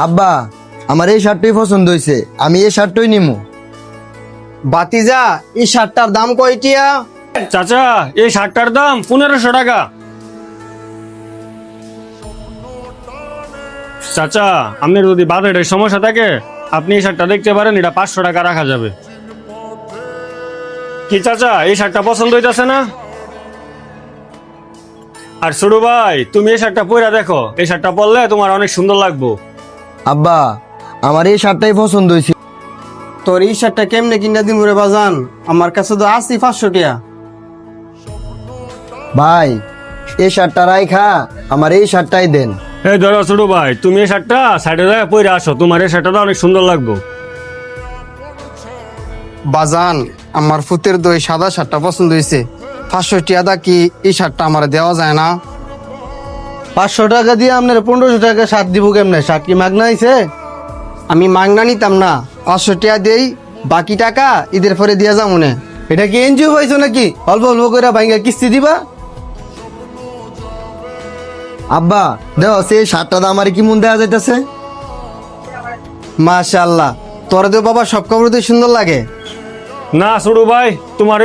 আব্বা, আমার এই শার্টটাই পছন্দ হয়েছে, আমি এই শার্টটাই নিমু। বাতিজা, এই শার্টটার দাম কয়টিয়া? চাচা, এই শার্টটার দাম 1500 টাকা। চাচা, আপনার যদি বাজেটের সমস্যা থাকে আপনি এই শার্টটা দেখতে পারেন, এটা 500 টাকা রাখা যাবে। কি চাচা, এই শার্টটা পছন্দ হইতাছে না? আর ছোট ভাই, তুমি এই শার্টটা পরে দেখো, এই শার্টটা পরলে তোমার অনেক সুন্দর লাগবে। আব্বা, আমার এই শার্টটাই পছন্দ হয়েছে। তোর এই শার্টটা কেমনে কিনা দিম রে বাজান? আমার কাছে তো আসি 500 টিয়া। ভাই, এই শার্টটা রাইখা আমার এই শার্টটাই দেন। এই ধরো ছোট ভাই, তুমি এই শার্টটা সাইডে যায় পরে আসো, তোমার এই শার্টটা অনেক সুন্দর লাগবে। বাজান, আমার ফুতের দই সাদা শার্টটা পছন্দ হয়েছে। 500 টিয়া দা কি এই শার্টটা আমার দেওয়া যায় না? 500 টাকা দিয়ে আপনার 1500 টাকা শার্ট দিব কেমনে? শার্ট কি মাগনা আইছে? আমি মাগনা নিতাম না, 500 টিয়া দেই, বাকি টাকা ঈদের পরে দিয়া যাও মনে। এটা কি এনজিও পাইছো নাকি অল্প অল্প করে ভাঙ্গা কিস্তি দিবা? আব্বা, দেও সেই শার্টটা আমার কি মন দেওয়া যাইতেছে। মাশাআল্লাহ, তোর তো বাবা সব কাপড় সুন্দর লাগে। না ছোট ভাই, তোমার